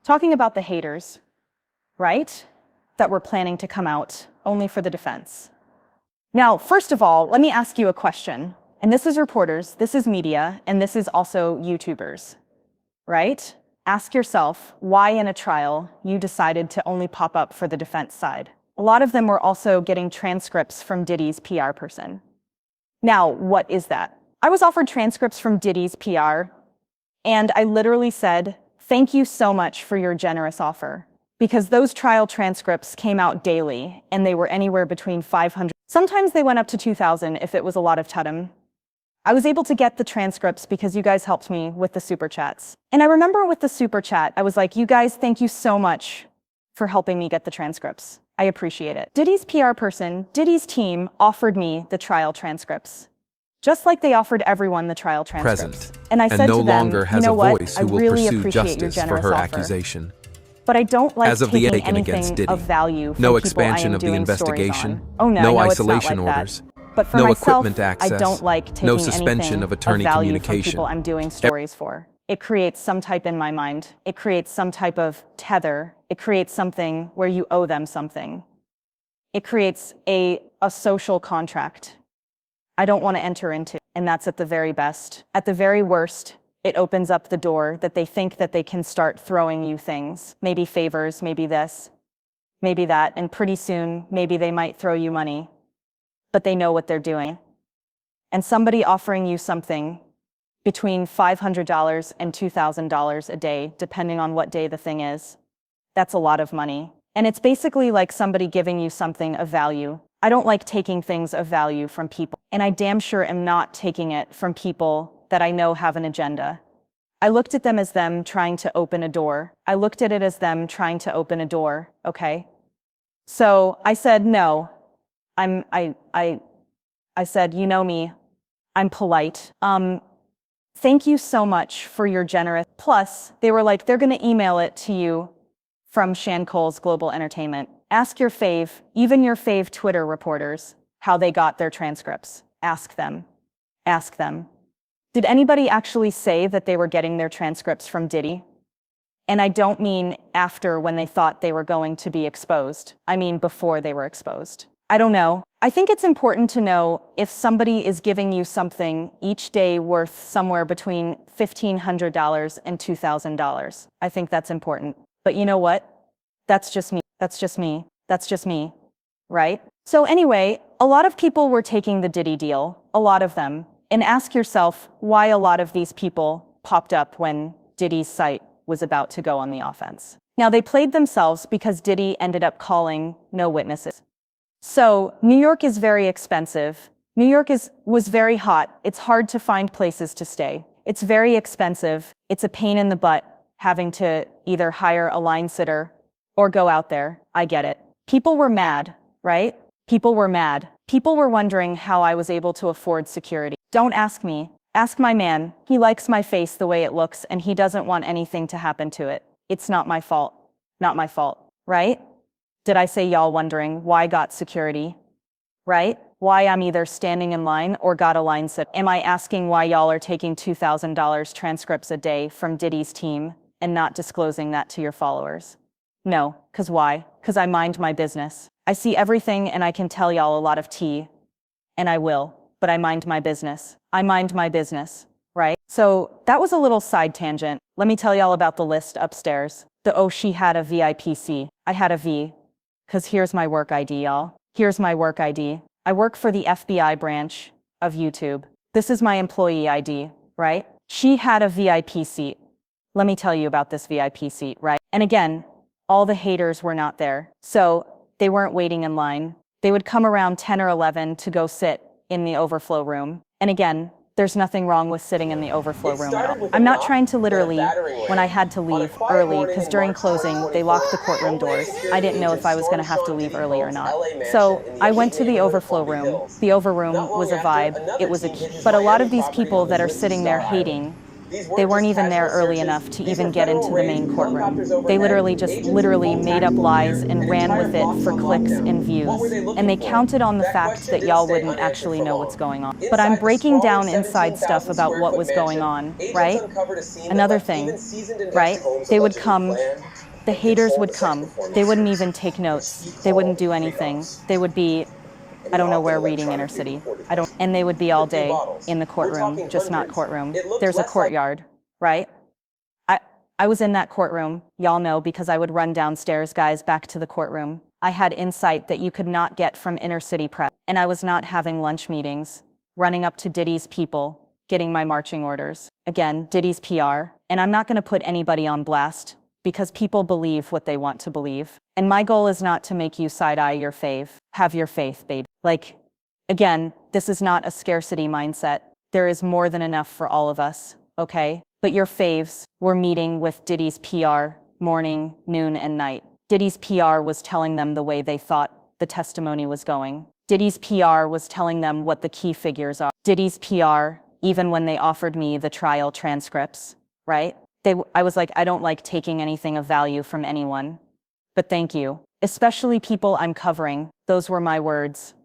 talking about the haters, right? That were planning to come out only for the defense. Now, first of all, let me ask you a question. And this is reporters, this is media, and this is also YouTubers, right? Ask yourself why in a trial you decided to only pop up for the defense side. A lot of them were also getting transcripts from Diddy's PR person. Now, what is that? I was offered transcripts from Diddy's PR, and I literally said, "Thank you so much for your generous offer." Because those trial transcripts came out daily, and they were anywhere between 500. Sometimes they went up to 2,000 if it was a lot of tudum. I was able to get the transcripts because you guys helped me with the super chats. And I remember with the super chat, I was like, you guys, thank you so much for helping me get the transcripts. I appreciate it. Diddy's PR person, Diddy's team offered me the trial transcripts, just like they offered everyone the trial transcripts. And I said to them, you know what, I really appreciate your generous offer. But I don't like taking anything of value from no people expansion I am of the doing investigation, stories on. Oh no it's not isolation like orders, that. But for no myself, equipment access, I don't like taking no suspension anything of attorney value communication. from people I'm doing stories for. It creates some type in my mind. It creates some type of tether. It creates something where you owe them something. It creates a social contract I don't want to enter into. And that's at the very best. At the very worst, it opens up the door that they think that they can start throwing you things. Maybe favors, maybe this, maybe that. And pretty soon, maybe they might throw you money. But they know what they're doing. And somebody offering you something between $500 and $2,000 a day, depending on what day the thing is, that's a lot of money. And it's basically like somebody giving you something of value. I don't like taking things of value from people, and I damn sure am not taking it from people that I know have an agenda. I looked at them as them trying to open a door. I looked at it as them trying to open a door, okay? So I said, no. I said, you know me, I'm polite. Thank you so much for your generous. Plus, they were like, they're gonna email it to you from Shan Cole's Global Entertainment. Ask your fave, even your fave Twitter reporters, how they got their transcripts. Ask them. Ask them. Did anybody actually say that they were getting their transcripts from Diddy? And I don't mean after when they thought they were going to be exposed. I mean before they were exposed. I don't know. I think it's important to know if somebody is giving you something each day worth somewhere between $1,500 and $2,000. I think that's important. But you know what? That's just me. That's just me. That's just me. Right? So anyway, a lot of people were taking the Diddy deal. A lot of them. And ask yourself why a lot of these people popped up when Diddy's site was about to go on the offense. Now, they played themselves because Diddy ended up calling no witnesses. So New York is very expensive. New York was very hot. It's hard to find places to stay. It's very expensive. It's a pain in the butt having to either hire a line sitter or go out there. I get it. People were mad, right? People were mad. People were wondering how I was able to afford security. Don't ask me. Ask my man. He likes my face the way it looks, and he doesn't want anything to happen to it. It's not my fault. Not my fault, right? Did I say y'all wondering why I got security? Right? Why I'm either standing in line or got a line sit? Am I asking why y'all are taking $2,000 transcripts a day from Diddy's team and not disclosing that to your followers? No, 'cause why? 'Cause I mind my business. I see everything and I can tell y'all a lot of tea, and I will, but I mind my business. I mind my business, right? So that was a little side tangent. Let me tell y'all about the list upstairs. She had a VIP seat. I had a V. 'Cause here's my work ID, y'all. Here's my work ID. I work for the FBI branch of YouTube. This is my employee ID, right? She had a VIP seat. Let me tell you about this VIP seat, right? And again, all the haters were not there. So they weren't waiting in line. They would come around 10 or 11 to go sit in the overflow room. And again, there's nothing wrong with sitting in the overflow room at all. I'm not trying to literally, when I had to leave early, because during closing, they locked the courtroom doors. I didn't know if I was going to have to leave early or not. So I went to the overflow room. The overroom was a vibe. It was but a lot of these people that are sitting there hating They weren't even there early enough to even get into the main courtroom. They literally made up lies and ran with it for clicks and views. And they counted on the fact that y'all wouldn't actually know what's going on. But I'm breaking down inside stuff about what was going on, right? Another thing, right? They would come, the haters would come. They wouldn't even take notes. They wouldn't do anything. They would be, I don't know where, reading Inner City. And they would be all day in the courtroom, just not courtroom. There's a courtyard, right? I was in that courtroom, y'all know, because I would run downstairs, guys, back to the courtroom. I had insight that you could not get from Inner City prep. And I was not having lunch meetings, running up to Diddy's people, getting my marching orders. Again, Diddy's PR. And I'm not going to put anybody on blast, because people believe what they want to believe. And my goal is not to make you side-eye your fave. Have your faith, babe. Like, again, this is not a scarcity mindset. There is more than enough for all of us, okay? But your faves were meeting with Diddy's PR morning, noon, and night. Diddy's PR was telling them the way they thought the testimony was going. Diddy's PR was telling them what the key figures are. Diddy's PR, even when they offered me the trial transcripts, right? I was like, I don't like taking anything of value from anyone, but thank you. Especially people I'm covering. Those were my words,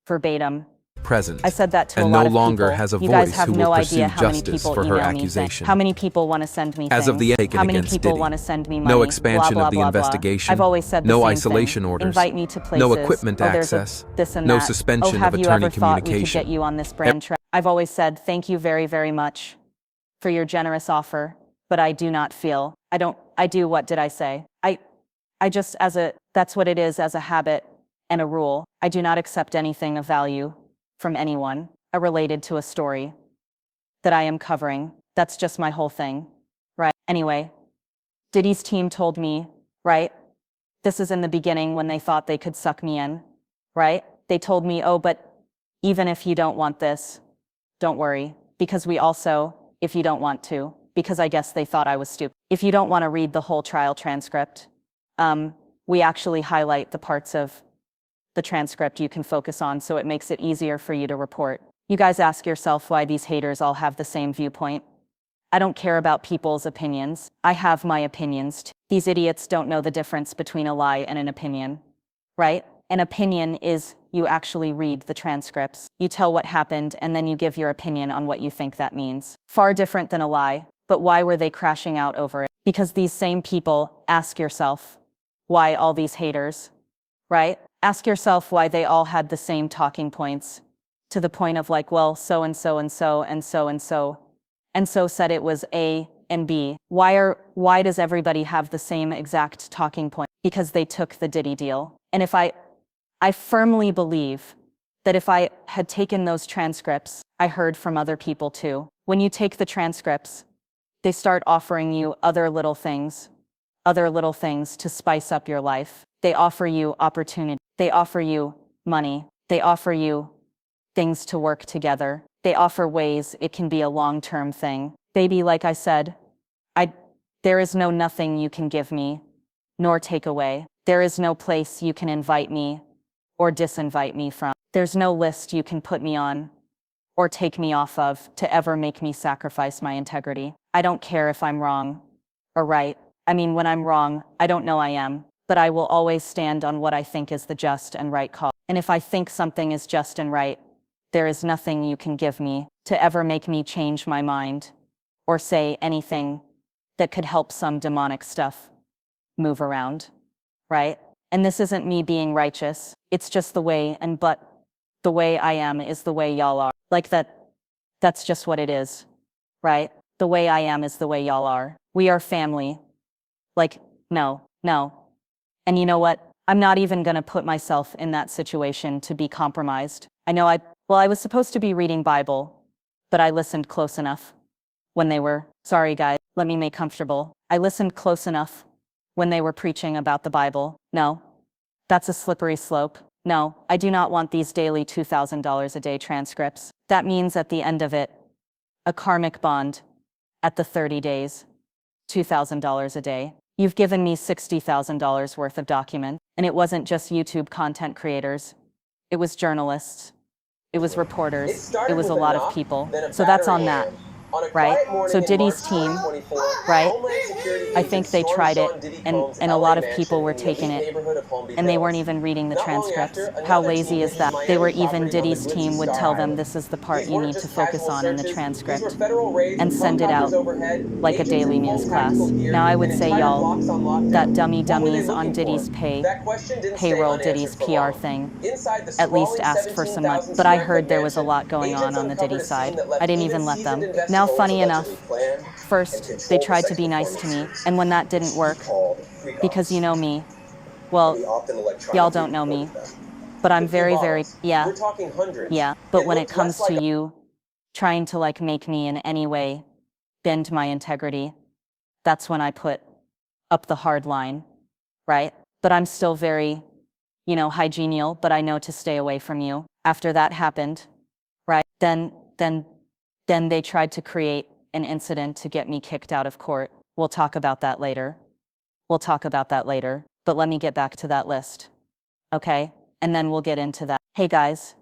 verbatim. Present. I said that to a lot and no of longer people. has a You guys voice have who no will idea pursue how many justice people for her email me accusation. how many people want to send me As things. of the taken How many against people Diddy. want to send me money. No expansion blah, blah, of the blah, blah. investigation. I've always said the no same isolation thing. orders. Invite me to places. No equipment there's access. This and no that. suspension have of you attorney ever thought we could communication. get you on this brand track? I've always said thank you very, very much for your generous offer, but I do not feel. What did I say? I just, that's what it is, as a habit and a rule. I do not accept anything of value from anyone related to a story that I am covering. That's just my whole thing, right? Anyway, Diddy's team told me, right? This is in the beginning when they thought they could suck me in, right? They told me, oh, but even if you don't want this, don't worry, because we also, if you don't want to, because I guess they thought I was stupid. If you don't want to read the whole trial transcript, we actually highlight the parts of the transcript you can focus on, so it makes it easier for you to report. You guys ask yourself why these haters all have the same viewpoint. I don't care about people's opinions. I have my opinions too. These idiots don't know the difference between a lie and an opinion, right? An opinion is you actually read the transcripts. You tell what happened, and then you give your opinion on what you think that means. Far different than a lie. But why were they crashing out over it? Because these same people, ask yourself, why all these haters, right? Ask yourself why they all had the same talking points, to the point of like, well, so and so and so and so and so, and so said it was A and B. Why does everybody have the same exact talking point? Because they took the Diddy deal. And I firmly believe that if I had taken those transcripts, I heard from other people too. When you take the transcripts, they start offering you other little things to spice up your life. They offer you opportunity. They offer you money. They offer you things to work together. They offer ways it can be a long-term thing. Baby, like I said, there is no nothing you can give me, nor take away. There is no place you can invite me or disinvite me from. There's no list you can put me on or take me off of to ever make me sacrifice my integrity. I don't care if I'm wrong or right. I mean, when I'm wrong, I don't know I am, but I will always stand on what I think is the just and right call. And if I think something is just and right, there is nothing you can give me to ever make me change my mind or say anything that could help some demonic stuff move around, right? And this isn't me being righteous. It's just the way, but the way I am is the way y'all are. Like that's just what it is, right? The way I am is the way y'all are. We are family. Like, no. And you know what? I'm not even gonna put myself in that situation to be compromised. I know I was supposed to be reading Bible, but I listened close enough when they were, sorry guys, let me make comfortable. I listened close enough when they were preaching about the Bible. No, that's a slippery slope. No, I do not want these daily $2,000 a day transcripts. That means at the end of it, a karmic bond at the 30 days, $2,000 a day. You've given me $60,000 worth of documents, and it wasn't just YouTube content creators. It was journalists. It was reporters. It was a lot of people. So that's on that. right? So Diddy's team, right? I think they tried it, and a lot of people were taking it, and they weren't even reading the transcripts. How lazy is that? They were even Diddy's team would tell them this is the part you need to focus on in the transcript and send it out like a daily news class. Now I would say y'all, that dummies on Diddy's payroll, Diddy's PR thing, at least asked for some money. But I heard there was a lot going on the Diddy side. I didn't even let them. Now, funny enough, first, they tried to be nice to me, and when that didn't work, because you know me, well, y'all don't know me, but I'm very, yeah, but when it comes to you trying to like make me in any way bend my integrity, that's when I put up the hard line, right? But I'm still very, hygienial, but I know to stay away from you. After that happened, right? Then they tried to create an incident to get me kicked out of court. We'll talk about that later. But let me get back to that list, okay? And then we'll get into that. Hey guys,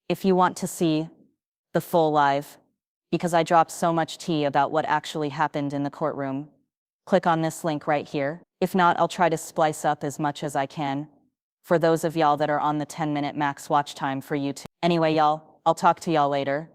if you want to see the full live, because I dropped so much tea about what actually happened in the courtroom, click on this link right here. If not, I'll try to splice up as much as I can for those of y'all that are on the 10-minute max watch time for YouTube. Anyway, y'all, I'll talk to y'all later.